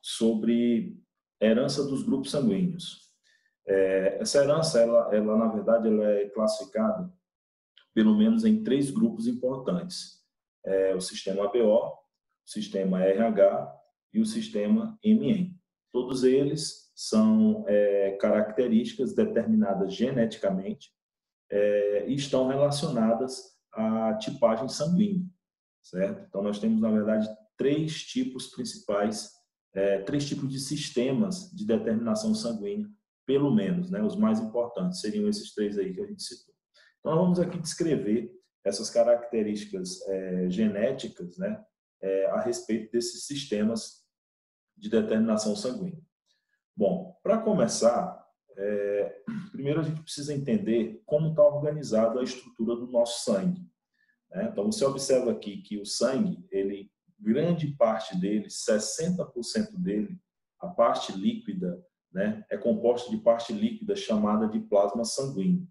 sobre herança dos grupos sanguíneos. Essa herança, ela na verdade, ela é classificada pelo menos em 3 grupos importantes. O sistema ABO, o sistema RH e o sistema MN. Todos eles são características determinadas geneticamente e estão relacionadas à tipagem sanguínea, certo? Então, nós temos, na verdade, 3 tipos principais, 3 tipos de sistemas de determinação sanguínea, pelo menos, né? Os mais importantes seriam esses 3 aí que a gente citou. Então, vamos aqui descrever essas características genéticas, né? A respeito desses sistemas de determinação sanguínea. Bom, para começar, primeiro a gente precisa entender como está organizada a estrutura do nosso sangue, né? Então, você observa aqui que o sangue, grande parte dele, 60% dele, a parte líquida, né, é composta de parte líquida chamada de plasma sanguíneo.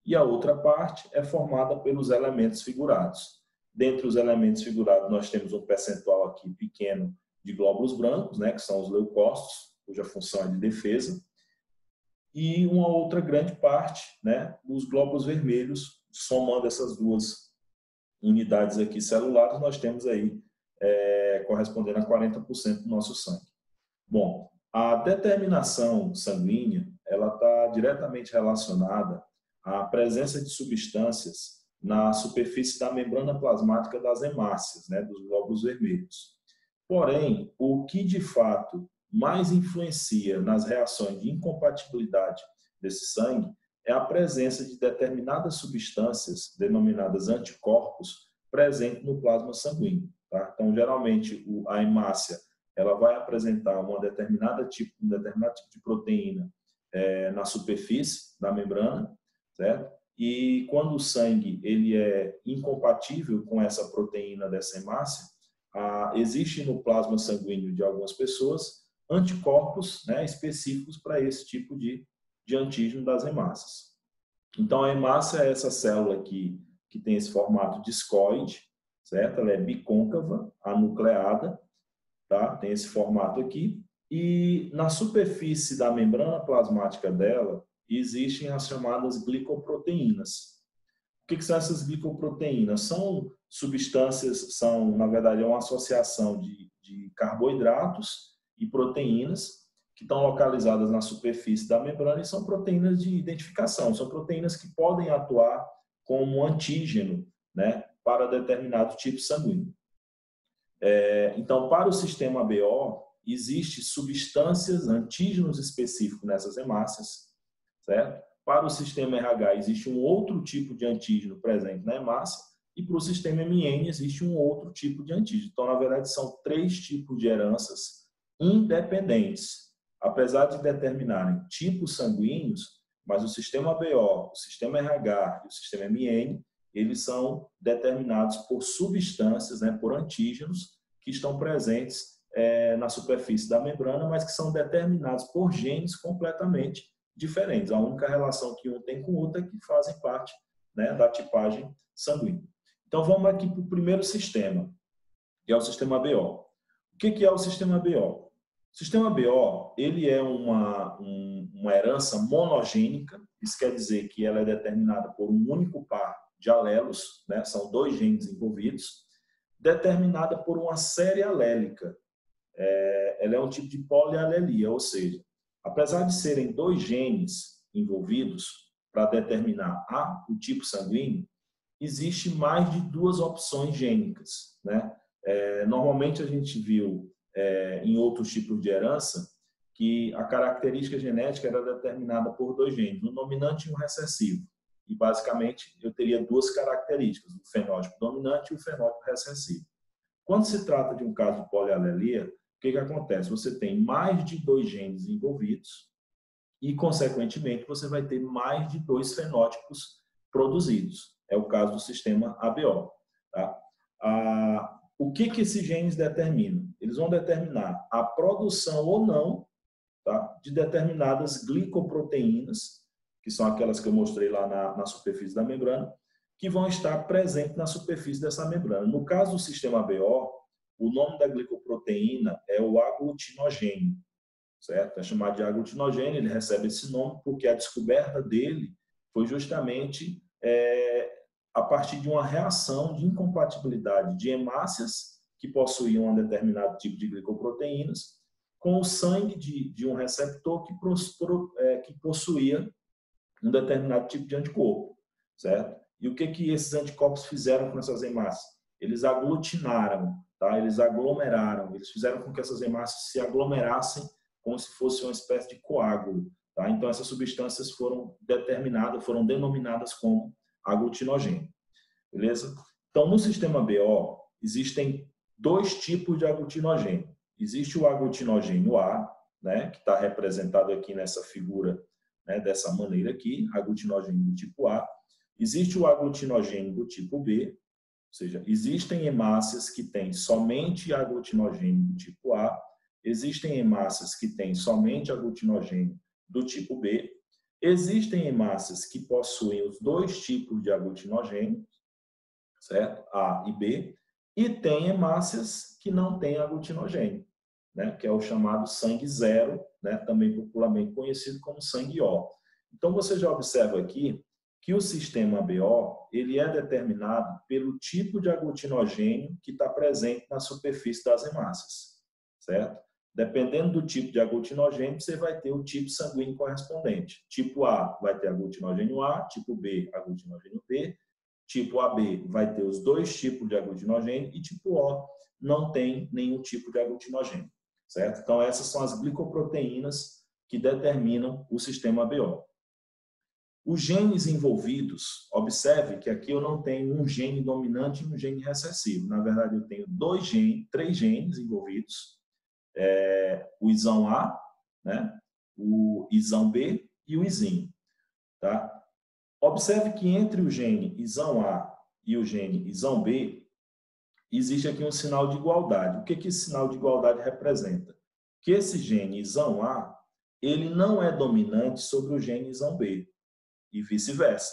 E a outra parte é formada pelos elementos figurados. Dentre os elementos figurados, nós temos um percentual aqui pequeno de glóbulos brancos, né, que são os leucócitos, cuja função é de defesa, e uma outra grande parte, né, os glóbulos vermelhos. Somando essas 2 unidades aqui celulares, nós temos aí correspondendo a 40% do nosso sangue. Bom, a determinação sanguínea, ela está diretamente relacionada à presença de substâncias na superfície da membrana plasmática das hemácias, né, dos glóbulos vermelhos. Porém, o que de fato mais influencia nas reações de incompatibilidade desse sangue é a presença de determinadas substâncias, denominadas anticorpos, presentes no plasma sanguíneo, tá? Então, geralmente, a hemácia ela vai apresentar um determinado tipo de proteína na superfície da membrana, certo? E quando o sangue ele é incompatível com essa proteína dessa hemácia, existe no plasma sanguíneo de algumas pessoas anticorpos, né, específicos para esse tipo de antígeno das hemácias. Então, a hemácia é essa célula aqui que tem esse formato discoide, certo? Ela é bicôncava, anucleada, tá? Tem esse formato aqui. E na superfície da membrana plasmática dela existem as chamadas glicoproteínas. O que são essas glicoproteínas? São substâncias, na verdade, uma associação de carboidratos e proteínas que estão localizadas na superfície da membrana e são proteínas de identificação, são proteínas que podem atuar como antígeno, né, para determinado tipo sanguíneo. Então, para o sistema ABO, existem substâncias, antígenos específicos nessas hemácias, certo? Para o sistema RH, existe um outro tipo de antígeno presente na hemácia, e para o sistema MN existe um outro tipo de antígeno. Então, na verdade, são 3 tipos de heranças independentes. Apesar de determinarem tipos sanguíneos, mas o sistema ABO, o sistema RH e o sistema MN, eles são determinados por substâncias, né, por antígenos que estão presentes na superfície da membrana, mas que são determinados por genes completamente diferentes. A única relação que um tem com o outro é que fazem parte, né, da tipagem sanguínea. Então, vamos aqui para o primeiro sistema, que é o sistema ABO. O que é o sistema ABO? O sistema ABO, ele é uma herança monogênica, isso quer dizer que ela é determinada por um único par de alelos, né? São 2 genes envolvidos, determinada por uma série alélica. Ela é um tipo de polialelia, ou seja, apesar de serem 2 genes envolvidos para determinar o tipo sanguíneo, existe mais de 2 opções gênicas, né? Normalmente a gente viu em outros tipos de herança que a característica genética era determinada por 2 genes, um dominante e um recessivo. E basicamente eu teria 2 características, o fenótipo dominante e o fenótipo recessivo. Quando se trata de um caso de polialelia, o que acontece? Você tem mais de 2 genes envolvidos e, consequentemente, você vai ter mais de 2 fenótipos produzidos. É o caso do sistema ABO. Tá? O que esses genes determinam? Eles vão determinar a produção ou não, tá, de determinadas glicoproteínas, que são aquelas que eu mostrei lá na superfície da membrana, que vão estar presentes na superfície dessa membrana. No caso do sistema ABO, o nome da glicoproteína é o aglutinogênio, certo? É chamado de aglutinogênio, ele recebe esse nome porque a descoberta dele foi justamente a partir de uma reação de incompatibilidade de hemácias que possuíam um determinado tipo de glicoproteínas com o sangue de um receptor que possuía um determinado tipo de anticorpo, certo? E o que esses anticorpos fizeram com essas hemácias? Eles aglutinaram, tá? Eles aglomeraram, eles fizeram com que essas hemácias se aglomerassem como se fosse uma espécie de coágulo, tá? Então, essas substâncias foram determinadas, foram denominadas como aglutinogênio, beleza? Então, no sistema BO, existem dois tipos de aglutinogênio. Existe o aglutinogênio A, né, que está representado aqui nessa figura, né, dessa maneira aqui, aglutinogênio do tipo A. Existe o aglutinogênio do tipo B, ou seja, existem hemácias que têm somente aglutinogênio do tipo A, existem hemácias que têm somente aglutinogênio do tipo B, existem hemácias que possuem os dois tipos de aglutinogênio, certo? A e B, e tem hemácias que não têm aglutinogênio, né? Que é o chamado sangue zero, né? Também popularmente conhecido como sangue O. Então, você já observa aqui que o sistema BO ele é determinado pelo tipo de aglutinogênio que está presente na superfície das hemácias, certo? Dependendo do tipo de aglutinogênio, você vai ter o tipo sanguíneo correspondente. Tipo A vai ter aglutinogênio A, tipo B, aglutinogênio B, tipo AB vai ter os dois tipos de aglutinogênio e tipo O não tem nenhum tipo de aglutinogênio, certo? Então, essas são as glicoproteínas que determinam o sistema BO. Os genes envolvidos, observe que aqui eu não tenho um gene dominante e um gene recessivo. Na verdade, eu tenho três genes envolvidos. O isão A, né? O isão B e o isinho. Tá? Observe que entre o gene isão A e o gene isão B, existe aqui um sinal de igualdade. O que esse sinal de igualdade representa? Que esse gene isão A, ele não é dominante sobre o gene isão B. E vice-versa.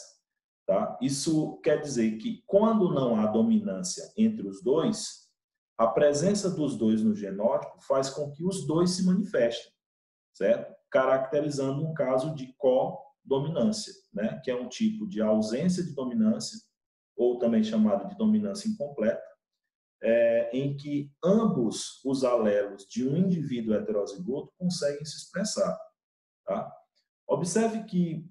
Tá? Isso quer dizer que, quando não há dominância entre os dois, a presença dos dois no genótipo faz com que os dois se manifestem, certo? Caracterizando um caso de codominância, né? Que é um tipo de ausência de dominância, ou também chamado de dominância incompleta, em que ambos os alelos de um indivíduo heterozigoto conseguem se expressar. Tá? Observe que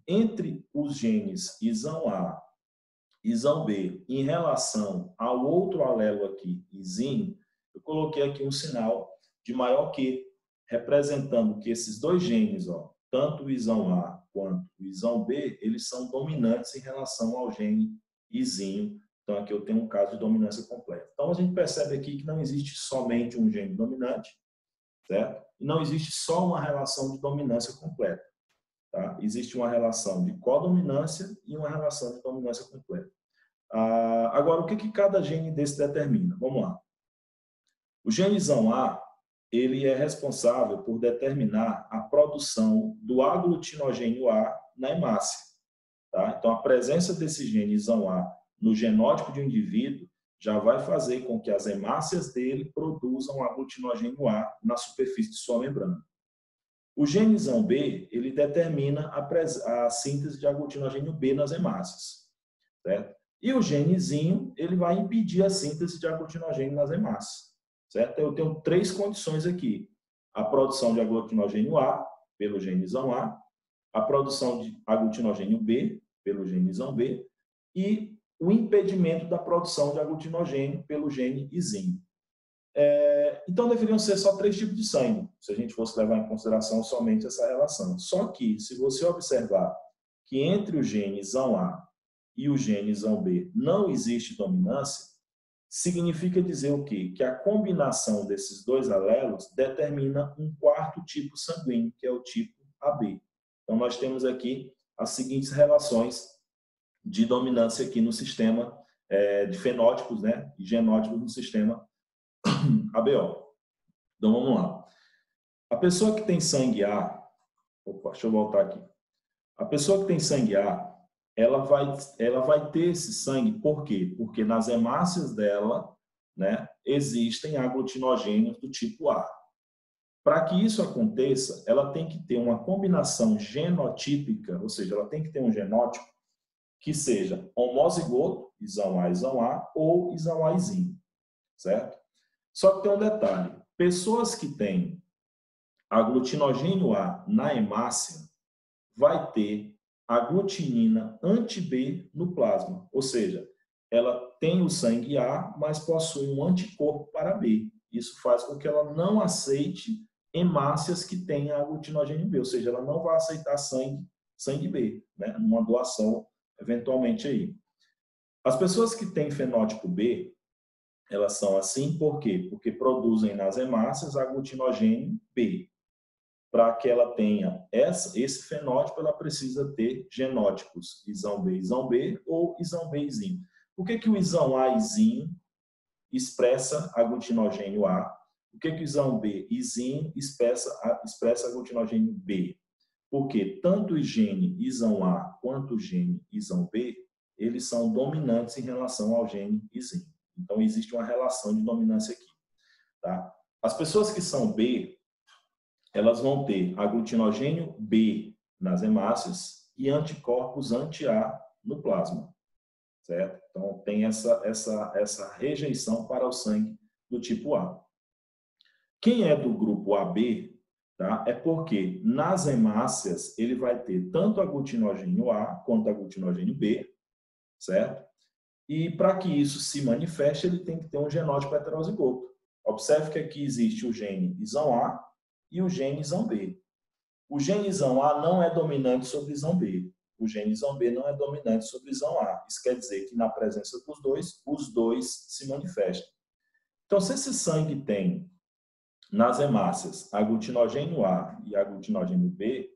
entre os genes isão A e isão B, em relação ao outro alelo aqui, isinho, eu coloquei aqui um sinal de maior que, representando que esses dois genes, ó, tanto o isão A quanto o isão B, eles são dominantes em relação ao gene isinho. Então, aqui eu tenho um caso de dominância completa. Então, a gente percebe aqui que não existe somente um gene dominante, certo? E não existe só uma relação de dominância completa. Tá? Existe uma relação de codominância e uma relação de dominância completa. Agora, o que cada gene desse determina? Vamos lá. O genezão A, ele é responsável por determinar a produção do aglutinogênio A na hemácia. Tá? Então, a presença desse genezão A no genótipo de um indivíduo já vai fazer com que as hemácias dele produzam aglutinogênio A na superfície de sua membrana. O genezão B, ele determina a síntese de aglutinogênio B nas hemácias, certo? E o genezinho, ele vai impedir a síntese de aglutinogênio nas hemácias, certo? Eu tenho três condições aqui. A produção de aglutinogênio A, pelo genezão a produção de aglutinogênio B, pelo genezão B, e o impedimento da produção de aglutinogênio pelo gene isinho. Então, deveriam ser só três tipos de sangue, se a gente fosse levar em consideração somente essa relação. Só que, se você observar que entre o gene isão A e o gene isão B não existe dominância, significa dizer o quê? Que a combinação desses dois alelos determina um quarto tipo sanguíneo, que é o tipo AB. Então, nós temos aqui as seguintes relações de dominância aqui no sistema de fenótipos, né, e genótipos no sistema ABO. Então, vamos lá. A pessoa que tem sangue A, deixa eu voltar aqui. A pessoa que tem sangue A, ela vai ter esse sangue, por quê? Porque nas hemácias dela, né, existem aglutinogênios do tipo A. Para que isso aconteça, ela tem que ter uma combinação genotípica, ou seja, ela tem que ter um genótipo que seja homozigoto, isão A, ou isão A izinho, certo? Só que tem um detalhe, pessoas que têm aglutinogênio A na hemácia vai ter aglutinina anti-B no plasma, ou seja, ela tem o sangue A, mas possui um anticorpo para B. Isso faz com que ela não aceite hemácias que tenham aglutinogênio B, ou seja, ela não vai aceitar sangue B, né, numa doação eventualmente aí. As pessoas que têm fenótipo B, elas são assim por quê? Porque produzem nas hemácias aglutinogênio B. Para que ela tenha esse fenótipo, ela precisa ter genótipos isão B ou isão B izinho. Por que o isão A izinho expressa aglutinogênio A? Por que o isão B izinho expressa aglutinogênio B? Porque tanto o gene isão A quanto o gene isão B, eles são dominantes em relação ao gene izinho. Então, existe uma relação de dominância aqui. Tá? As pessoas que são B, elas vão ter aglutinogênio B nas hemácias e anticorpos anti-A no plasma, certo? Então, tem essa rejeição para o sangue do tipo A. Quem é do grupo AB, tá? É porque nas hemácias ele vai ter tanto aglutinogênio A quanto aglutinogênio B, certo? E para que isso se manifeste, ele tem que ter um genótipo heterozigoto. Observe que aqui existe o gene isão A e o gene isão B. O gene isão A não é dominante sobre isão B. O gene isão B não é dominante sobre isão A. Isso quer dizer que na presença dos dois, os dois se manifestam. Então, se esse sangue tem nas hemácias aglutinogênio A e aglutinogênio B,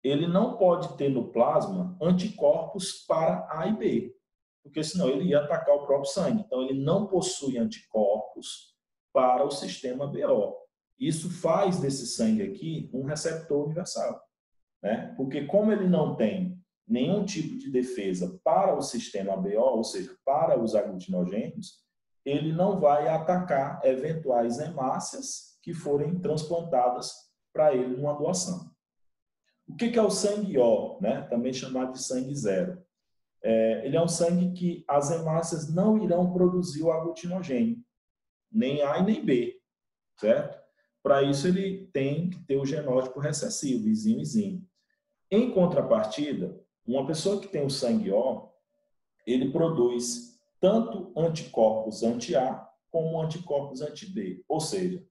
ele não pode ter no plasma anticorpos para A e B, porque senão ele ia atacar o próprio sangue. Então, ele não possui anticorpos para o sistema BO. Isso faz desse sangue aqui um receptor universal, né? Porque como ele não tem nenhum tipo de defesa para o sistema BO, ou seja, para os aglutinogênios, ele não vai atacar eventuais hemácias que forem transplantadas para ele numa doação. O que é o sangue O, né? Também chamado de sangue zero? Ele é um sangue que as hemácias não irão produzir o aglutinogênio, nem A e nem B, certo? Para isso, ele tem que ter o genótipo recessivo, izinho. Em contrapartida, uma pessoa que tem o sangue O, ele produz tanto anticorpos anti-A como anticorpos anti-B. Ou seja,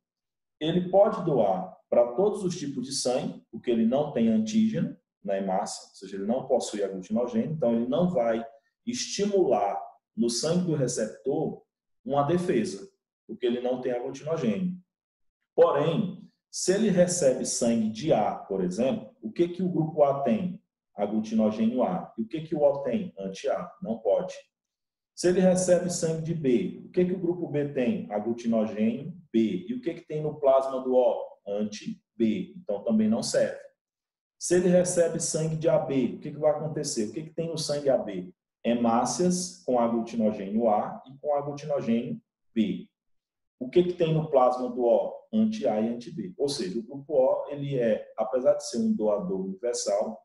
ele pode doar para todos os tipos de sangue, porque ele não tem antígeno na hemácia, ou seja, ele não possui aglutinogênio, então ele não vai estimular no sangue do receptor uma defesa, porque ele não tem aglutinogênio. Porém, se ele recebe sangue de A, por exemplo, o que o grupo A tem? Aglutinogênio A. E o que o O tem? Anti-A. Não pode. Se ele recebe sangue de B, o que o grupo B tem? Aglutinogênio B. E o que tem no plasma do O? Anti-B. Então, também não serve. Se ele recebe sangue de AB, o que vai acontecer? O que tem no sangue AB? Hemácias com aglutinogênio A e com aglutinogênio B. O que tem no plasma do O? Anti-A e anti-B. Ou seja, o grupo O, ele apesar de ser um doador universal,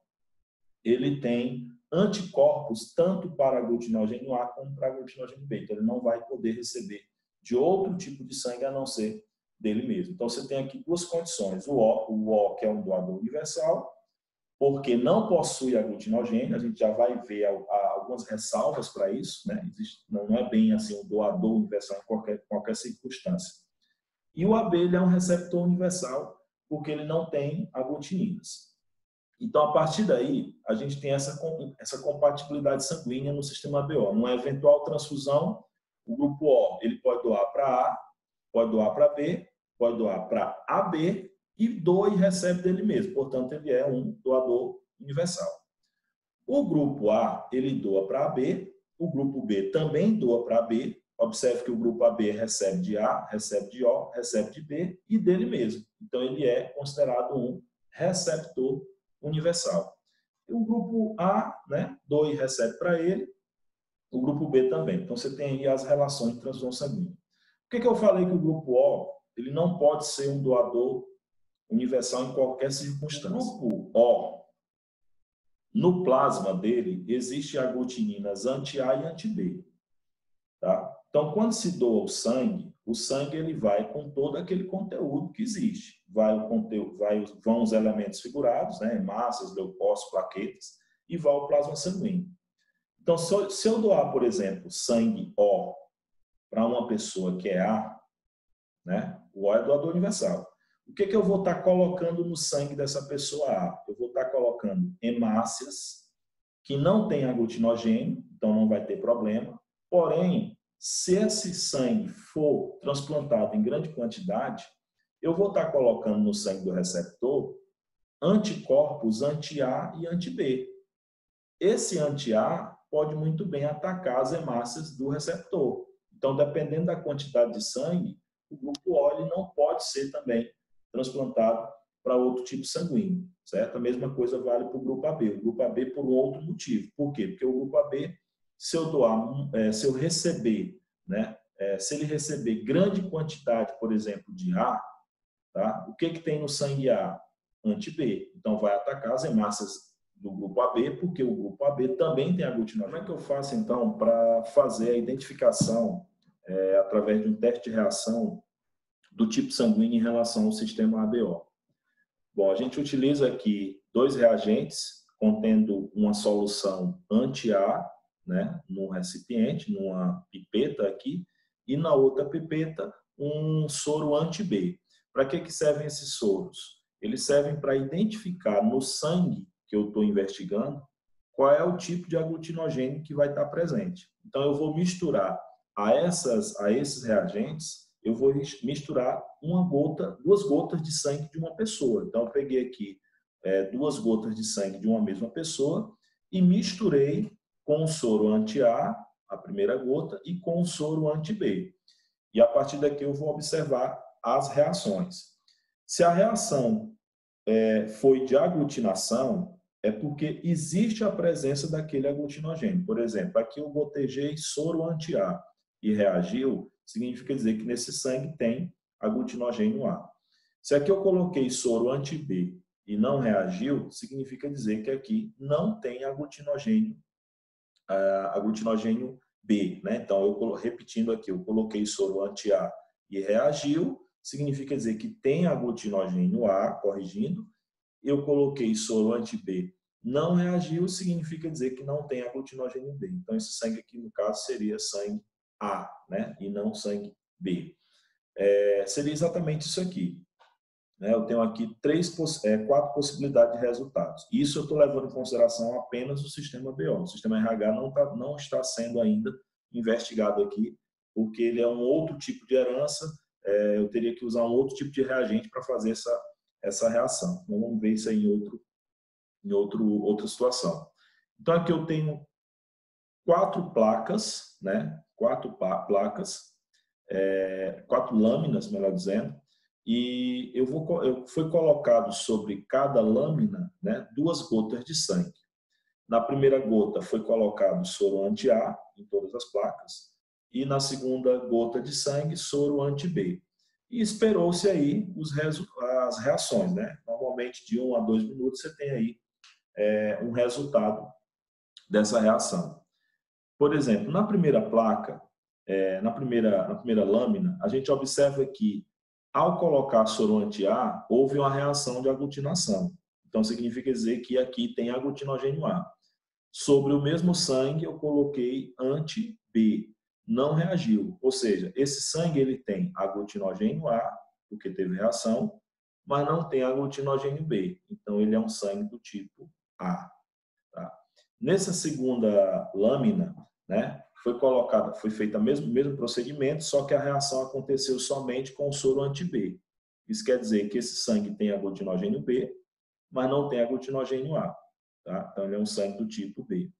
ele tem anticorpos tanto para aglutinogênio A como para aglutinogênio B. Então, ele não vai poder receber de outro tipo de sangue a não ser dele mesmo. Então, você tem aqui duas condições. O O, que é um doador universal, porque não possui aglutinogênio, a gente já vai ver algumas ressalvas para isso, né? Não é bem assim um doador universal em qualquer circunstância. E o AB ele é um receptor universal, porque ele não tem aglutininas. Então, a partir daí, a gente tem essa compatibilidade sanguínea no sistema BO. Numa eventual transfusão, o grupo O ele pode doar para A, pode doar para B, pode doar para AB e doa e recebe dele mesmo. Portanto, ele é um doador universal. O grupo A, ele doa para AB, o grupo B também doa para AB. Observe que o grupo AB recebe de A, recebe de O, recebe de B e dele mesmo. Então, ele é considerado um receptor universal. E o grupo A, né, doa e recebe para ele, o grupo B também. Então, você tem aí as relações de transfusão sanguínea. O que eu falei que o grupo O ele não pode ser um doador universal em qualquer circunstância? O grupo O, no plasma dele, existem aglutininas anti-A e anti-B. Tá? Então, quando se doa o sangue ele vai com todo aquele conteúdo que existe. Vão os elementos figurados, né? Hemácias, leucócitos, plaquetas, e vai o plasma sanguíneo. Então, se eu doar, por exemplo, sangue O para uma pessoa que é A, né? O O é doador universal. O que eu vou estar colocando no sangue dessa pessoa A? Eu vou estar colocando hemácias, que não tem aglutinogênio, então não vai ter problema. Porém, se esse sangue for transplantado em grande quantidade, eu vou estar colocando no sangue do receptor anticorpos anti-A e anti-B. Esse anti-A pode muito bem atacar as hemácias do receptor. Então, dependendo da quantidade de sangue, o grupo O ele não pode ser também transplantado para outro tipo sanguíneo, certo? A mesma coisa vale para o grupo AB. O grupo AB por um outro motivo. Por quê? Porque o grupo AB, se eu receber, né? Se ele receber grande quantidade, por exemplo, de A, tá? O que tem no sangue A? Anti-B. Então, vai atacar as hemácias do grupo AB, porque o grupo AB também tem aglutinogênio. Como é que eu faço, então, para fazer a identificação através de um teste de reação do tipo sanguíneo em relação ao sistema ABO? Bom, a gente utiliza aqui 2 reagentes contendo uma solução anti-A, né, num recipiente, numa pipeta aqui, e na outra pipeta um soro anti-B. Para que servem esses soros? Eles servem para identificar no sangue que eu estou investigando qual é o tipo de aglutinogênio que vai estar presente. Então, eu vou misturar a esses reagentes, eu vou misturar 2 gotas de sangue de uma pessoa. Então, eu peguei aqui 2 gotas de sangue de uma mesma pessoa e misturei com o soro anti-A, a primeira gota, e com o soro anti-B. E a partir daqui eu vou observar as reações. Se a reação foi de aglutinação, é porque existe a presença daquele aglutinogênio. Por exemplo, aqui eu botejei soro anti-A e reagiu, significa dizer que nesse sangue tem aglutinogênio A. Se aqui eu coloquei soro anti-B e não reagiu, significa dizer que aqui não tem aglutinogênio B, né? Então, repetindo aqui, eu coloquei soro anti-A e reagiu, significa dizer que tem aglutinogênio A, corrigindo. Eu coloquei soro anti-B, não reagiu, significa dizer que não tem aglutinogênio B. Então, esse sangue aqui, no caso, seria sangue A, né? E não sangue B. Seria exatamente isso aqui. Né? Eu tenho aqui 4 possibilidades de resultados. Isso eu estou levando em consideração apenas o sistema BO. O sistema RH não está sendo ainda investigado aqui, porque ele é um outro tipo de herança. Eu teria que usar um outro tipo de reagente para fazer essa reação. Então, vamos ver isso aí em outra situação. Então, aqui eu tenho 4 placas, né? 4 placas, 4 lâminas, melhor dizendo, e foi colocado sobre cada lâmina, né, 2 gotas de sangue. Na primeira gota foi colocado soro anti-A em todas as placas, e na segunda gota de sangue, soro anti-B. E esperou-se aí as reações, né? Normalmente de 1 a 2 minutos você tem aí um resultado dessa reação. Por exemplo, na primeira placa, na primeira lâmina, a gente observa que ao colocar soro anti-A, houve uma reação de aglutinação. Então, significa dizer que aqui tem aglutinogênio A. Sobre o mesmo sangue, eu coloquei anti-B. Não reagiu. Ou seja, esse sangue ele tem aglutinogênio A, porque teve reação, mas não tem aglutinogênio B. Então, ele é um sangue do tipo A. Tá? Nessa segunda lâmina, né, foi feito o mesmo procedimento, só que a reação aconteceu somente com o soro anti-B. Isso quer dizer que esse sangue tem aglutinogênio B, mas não tem aglutinogênio A. Tá? Então, ele é um sangue do tipo B.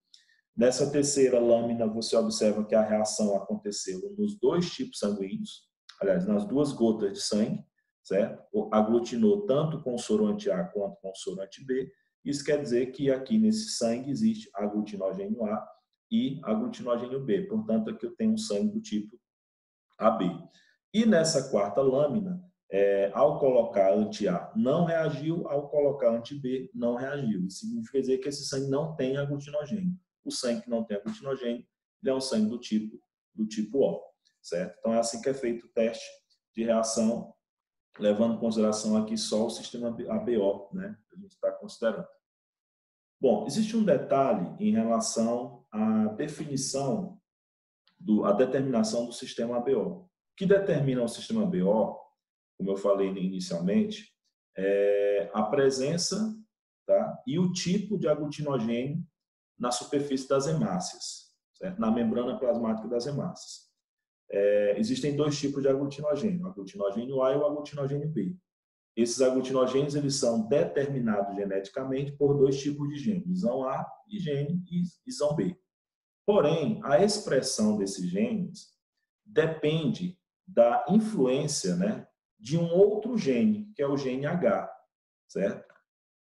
Nessa terceira lâmina, você observa que a reação aconteceu nos 2 tipos sanguíneos, aliás, nas 2 gotas de sangue, certo? Aglutinou tanto com soro anti-A quanto com soro anti-B. Isso quer dizer que aqui nesse sangue existe aglutinogênio A e aglutinogênio B. Portanto, aqui eu tenho um sangue do tipo AB. E nessa quarta lâmina, ao colocar anti-A não reagiu, ao colocar anti-B não reagiu. Isso significa dizer que esse sangue não tem aglutinogênio. O sangue que não tem aglutinogênio, ele é um sangue do tipo O, certo? Então é assim que é feito o teste de reação, levando em consideração aqui só o sistema ABO, né, que a gente está considerando. Bom, existe um detalhe em relação à definição, a determinação do sistema ABO. O que determina o sistema ABO, como eu falei inicialmente, é a presença, tá, e o tipo de aglutinogênio na superfície das hemácias, certo? Na membrana plasmática das hemácias. Existem dois tipos de aglutinogênio, o aglutinogênio A e o aglutinogênio B. Esses aglutinogênios eles são determinados geneticamente por dois tipos de gene, isão A e gene isão B. Porém, a expressão desses genes depende da influência, né, de um outro gene, que é o gene H, certo?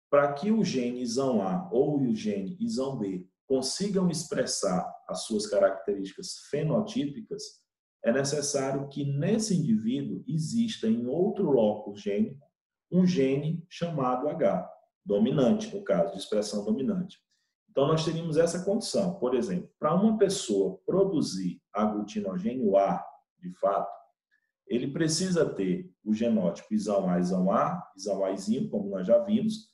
Para que o gene isão A ou o gene isão B consigam expressar as suas características fenotípicas, é necessário que nesse indivíduo exista em outro locus gênico um gene chamado H, dominante, no caso, de expressão dominante. Então, nós teríamos essa condição. Por exemplo, para uma pessoa produzir aglutinogênio A, de fato, ele precisa ter o genótipo isão Aizinho, como nós já vimos,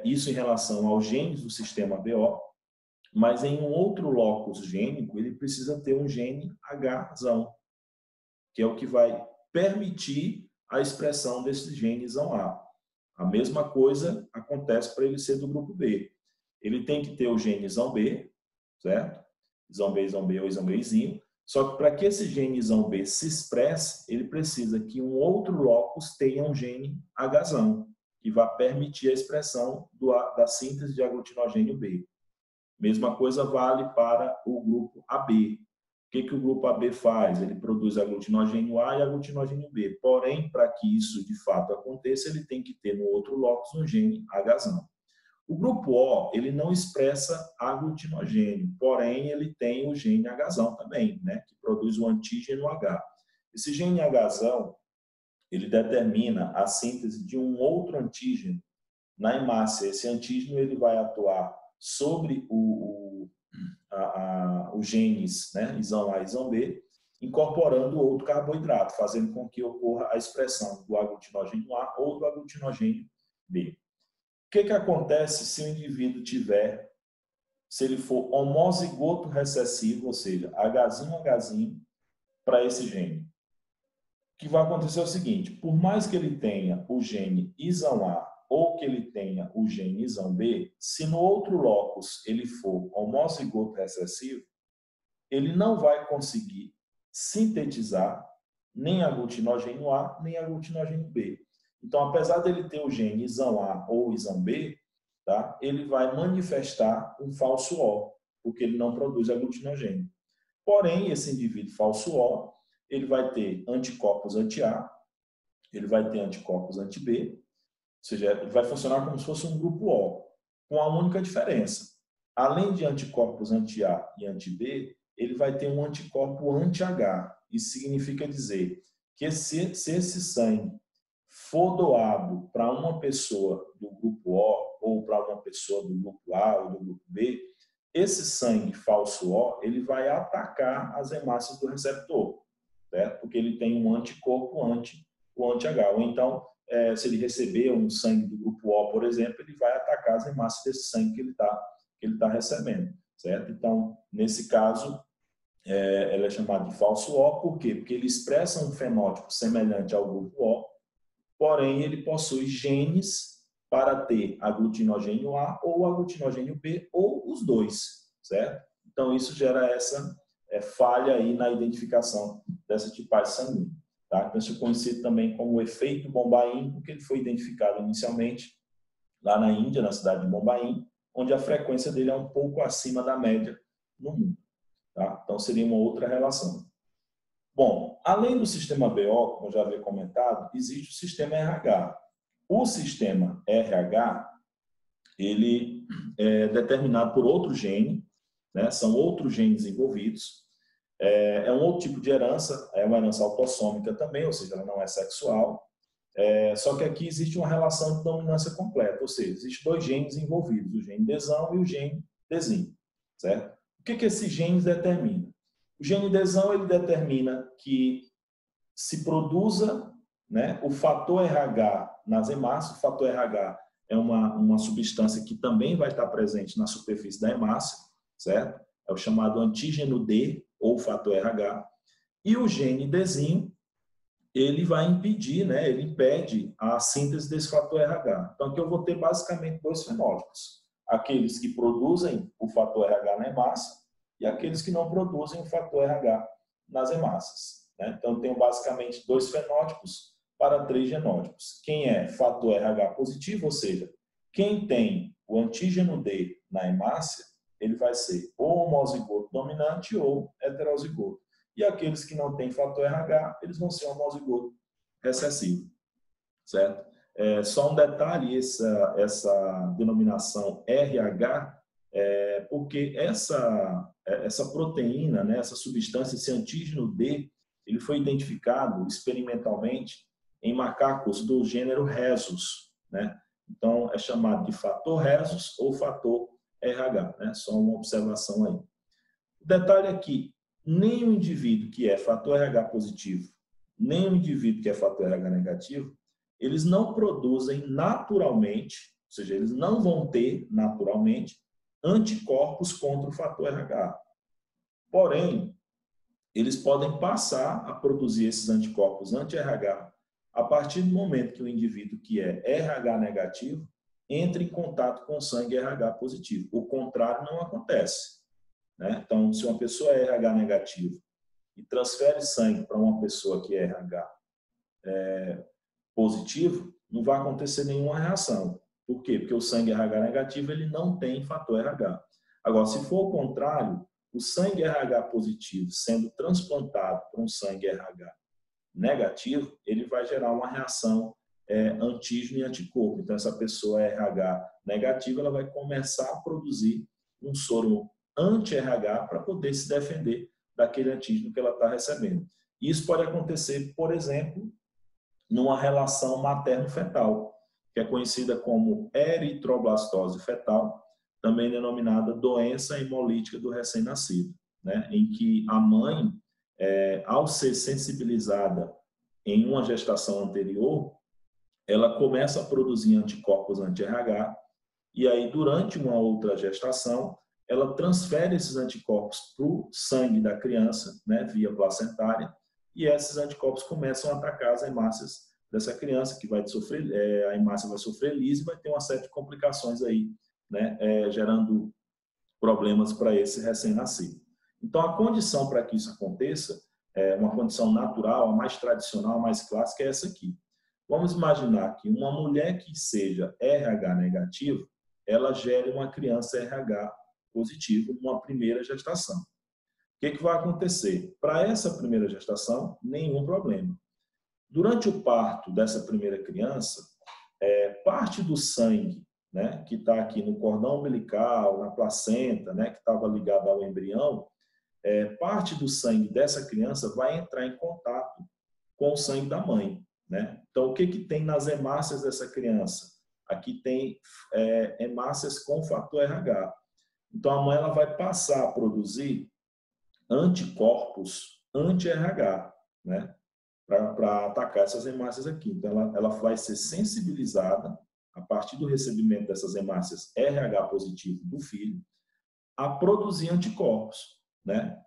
isso em relação aos genes do sistema BO, mas em um outro locus gênico, ele precisa ter um gene Hzão, que é o que vai permitir a expressão desse gene isão A. A mesma coisa acontece para ele ser do grupo B. Ele tem que ter o gene isão B, certo? Isão B ou isão Bzinho. Só que para que esse gene isão B se expresse, ele precisa que um outro locus tenha um gene Hzão, que vai permitir a expressão da síntese de aglutinogênio B. Mesma coisa vale para o grupo AB. O que o grupo AB faz? Ele produz aglutinogênio A e aglutinogênio B. Porém, para que isso de fato aconteça, ele tem que ter no outro locus um gene Hzão. O grupo O, ele não expressa aglutinogênio, porém ele tem o gene Hzão também, né, que produz o antígeno H. Esse gene Hzão, ele determina a síntese de um outro antígeno na hemácia. Esse antígeno ele vai atuar sobre os genes, né, isão A e isão B, incorporando outro carboidrato, fazendo com que ocorra a expressão do aglutinogênio A ou do aglutinogênio B. O que acontece se o indivíduo se ele for homozigoto recessivo, ou seja, Hzinho, para esse gene? O que vai acontecer é o seguinte: por mais que ele tenha o gene isão A ou que ele tenha o gene isão B, se no outro locus ele for homozigoto recessivo, ele não vai conseguir sintetizar nem aglutinogênio A, nem aglutinogênio B. Então, apesar dele ter o gene isão A ou isão B, tá, ele vai manifestar um falso O, porque ele não produz aglutinogênio. Porém, esse indivíduo falso O, ele vai ter anticorpos anti-A, ele vai ter anticorpos anti-B, ou seja, ele vai funcionar como se fosse um grupo O, com a única diferença. Além de anticorpos anti-A e anti-B, ele vai ter um anticorpo anti-H. Isso significa dizer que se esse sangue for doado para uma pessoa do grupo O ou para uma pessoa do grupo A ou do grupo B, esse sangue falso O, ele vai atacar as hemácias do receptor, certo? Porque ele tem um anticorpo o anti-H. Ou então, se ele receber um sangue do grupo O, por exemplo, ele vai atacar as hemácias desse sangue que ele tá recebendo, certo? Então, nesse caso, ela é chamada de falso O, por quê? Porque ele expressa um fenótipo semelhante ao grupo O, porém ele possui genes para ter aglutinogênio A ou aglutinogênio B, ou os dois, certo? Então, isso gera essa falha aí na identificação dessa tipagem sanguínea. Tá? Então, isso é conhecido também como o efeito Bombaim, porque ele foi identificado inicialmente lá na Índia, na cidade de Bombaim, onde a frequência dele é um pouco acima da média no mundo. Tá? Então, seria uma outra relação. Bom, além do sistema BO, como eu já havia comentado, existe o sistema RH. O sistema RH, ele é determinado por outro gene, né? São outros genes envolvidos. É um outro tipo de herança, é uma herança autossômica também, ou seja, ela não é sexual. Só que aqui existe uma relação de dominância completa, ou seja, existem dois genes envolvidos, o gene desão e o gene desim, certo? O que esses genes determinam? O gene desão ele determina que se produza, né, o fator RH nas hemácias. O fator RH é uma substância que também vai estar presente na superfície da hemácia, certo? É o chamado antígeno D, ou fator RH. E o gene desim, ele vai impedir, né, ele impede a síntese desse fator RH. Então, aqui eu vou ter basicamente dois fenótipos. Aqueles que produzem o fator RH na hemácia e aqueles que não produzem o fator RH nas hemácias, né? Então, eu tenho basicamente dois fenótipos para três genótipos. Quem é fator RH positivo, ou seja, quem tem o antígeno D na hemácia, ele vai ser ou homozigoto dominante ou heterozigoto. E aqueles que não têm fator RH, eles vão ser homozigoto recessivo, certo? Só um detalhe, essa denominação RH, porque essa proteína, né, essa substância, esse antígeno D, ele foi identificado experimentalmente em macacos do gênero Rhesus, né? Então, é chamado de fator Rhesus ou fator RH, né? Só uma observação aí. O detalhe é que nem o indivíduo que é fator RH positivo, nem o indivíduo que é fator RH negativo, eles não produzem naturalmente, ou seja, eles não vão ter naturalmente anticorpos contra o fator RH. Porém, eles podem passar a produzir esses anticorpos anti-RH a partir do momento que o indivíduo que é RH negativo entra em contato com o sangue RH positivo. O contrário não acontece, né? Então, se uma pessoa é RH negativo e transfere sangue para uma pessoa que é RH positivo, não vai acontecer nenhuma reação. Por quê? Porque o sangue RH negativo ele não tem fator RH. Agora, se for o contrário, o sangue RH positivo sendo transplantado para um sangue RH negativo, ele vai gerar uma reação antígeno e anticorpo. Então, essa pessoa RH negativa, ela vai começar a produzir um soro anti-RH para poder se defender daquele antígeno que ela está recebendo. Isso pode acontecer, por exemplo, numa relação materno-fetal, que é conhecida como eritroblastose fetal, também denominada doença hemolítica do recém-nascido, né? Em que a mãe, ao ser sensibilizada em uma gestação anterior, ela começa a produzir anticorpos anti-RH e aí, durante uma outra gestação, ela transfere esses anticorpos para o sangue da criança, né, via placentária, e esses anticorpos começam a atacar as hemácias dessa criança, que vai sofrer, a hemácia vai sofrer lise e vai ter uma série de complicações aí, né, gerando problemas para esse recém-nascido. Então, a condição para que isso aconteça, uma condição natural, a mais tradicional, a mais clássica, é essa aqui. Vamos imaginar que uma mulher que seja RH negativo, ela gere uma criança RH positivo numa primeira gestação. O que vai acontecer? Para essa primeira gestação, nenhum problema. Durante o parto dessa primeira criança, parte do sangue, né, que está aqui no cordão umbilical, na placenta, né, que estava ligado ao embrião, parte do sangue dessa criança vai entrar em contato com o sangue da mãe, né? Então, o que tem nas hemácias dessa criança? Aqui tem hemácias com fator RH. Então, a mãe ela vai passar a produzir anticorpos anti-RH, né? Para atacar essas hemácias aqui. Então, ela vai ser sensibilizada a partir do recebimento dessas hemácias RH positivo do filho a produzir anticorpos, né?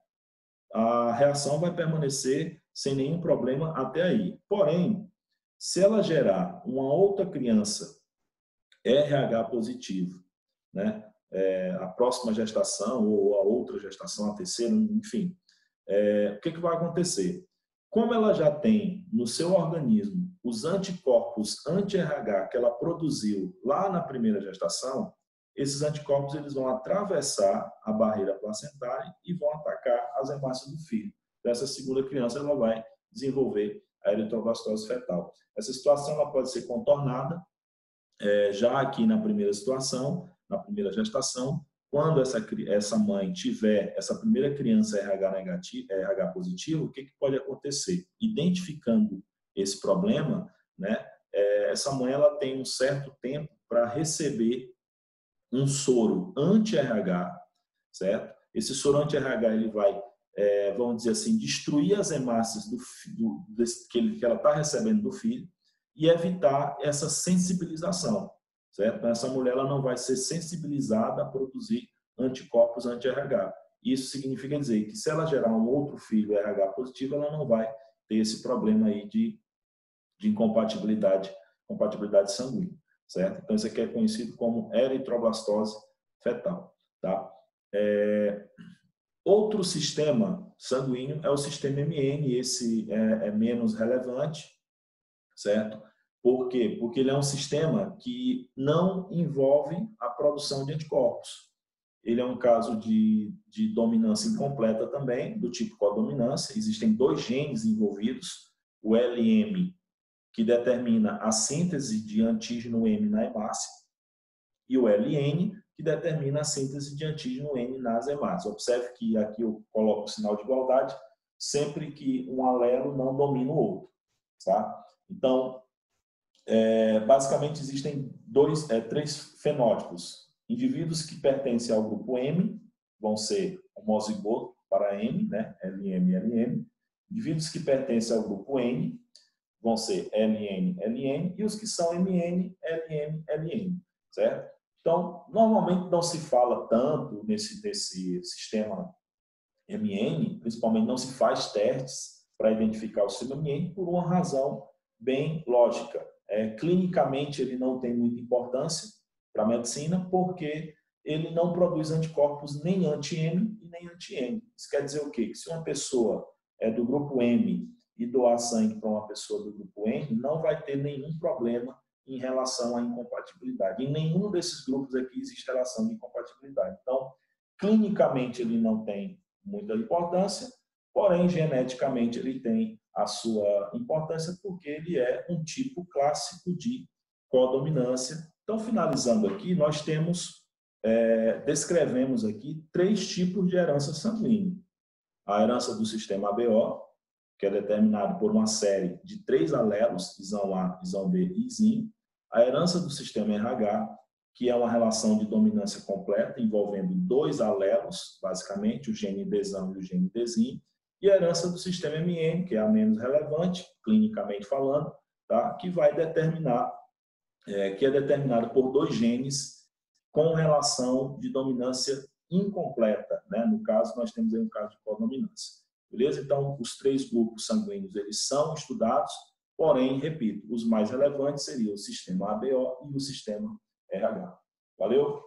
A reação vai permanecer sem nenhum problema até aí. Porém, se ela gerar uma outra criança RH positivo, né? A próxima gestação ou a outra gestação, a terceira, enfim, o que vai acontecer? Como ela já tem no seu organismo os anticorpos anti-RH que ela produziu lá na primeira gestação, esses anticorpos eles vão atravessar a barreira placentária e vão atacar as hemácias do filho. Então, essa segunda criança ela vai desenvolver a eritroblastose fetal. Essa situação ela pode ser contornada já aqui na primeira situação, na primeira gestação, quando essa mãe tiver essa primeira criança RH negativo, RH positivo, o que pode acontecer? Identificando esse problema, né, essa mãe ela tem um certo tempo para receber um soro anti-RH, certo? Esse soro anti-RH ele vai, vamos dizer assim, destruir as hemácias que ela está recebendo do filho e evitar essa sensibilização, certo? Então, essa mulher ela não vai ser sensibilizada a produzir anticorpos anti-RH. Isso significa dizer que se ela gerar um outro filho RH positivo, ela não vai ter esse problema aí de incompatibilidade sanguínea, certo? Então, isso aqui é conhecido como eritroblastose fetal, tá? Outro sistema sanguíneo é o sistema MN, esse é menos relevante, certo? Por quê? Porque ele é um sistema que não envolve a produção de anticorpos. Ele é um caso de dominância incompleta também, do tipo codominância. Existem 2 genes envolvidos, o LM, que determina a síntese de antígeno M na hemácia, e o LN, que determina a síntese de antígeno N nas hemácias. Observe que aqui eu coloco o sinal de igualdade sempre que um alelo não domina o outro, tá? Então, basicamente existem 3 fenótipos. Indivíduos que pertencem ao grupo M vão ser homozigoto para M, né? LM, LM. Indivíduos que pertencem ao grupo N vão ser LN, LN, e os que são MN, LM, LN, certo? Então, normalmente não se fala tanto nesse sistema MN, principalmente não se faz testes para identificar o sistema MN por uma razão bem lógica. Clinicamente, ele não tem muita importância para a medicina, porque ele não produz anticorpos nem anti-M e nem anti-N. Isso quer dizer o quê? Que se uma pessoa é do grupo M e doar sangue para uma pessoa do grupo N, não vai ter nenhum problema em relação à incompatibilidade. Em nenhum desses grupos aqui existe relação de incompatibilidade. Então, clinicamente ele não tem muita importância, porém, geneticamente ele tem a sua importância porque ele é um tipo clássico de codominância. Então, finalizando aqui, nós descrevemos aqui 3 tipos de herança sanguínea. A herança do sistema ABO, que é determinado por uma série de 3 alelos, isão A, isão B e isim. A herança do sistema RH, que é uma relação de dominância completa, envolvendo 2 alelos, basicamente, o gene Dzão e o gene Dzim. E a herança do sistema MN, que é a menos relevante, clinicamente falando, tá? Que vai determinar, que é determinado por 2 genes com relação de dominância incompleta, né? No caso, nós temos aí um caso de codominância. Beleza? Então, os 3 grupos sanguíneos, eles são estudados, porém, repito, os mais relevantes seriam o sistema ABO e o sistema RH. Valeu?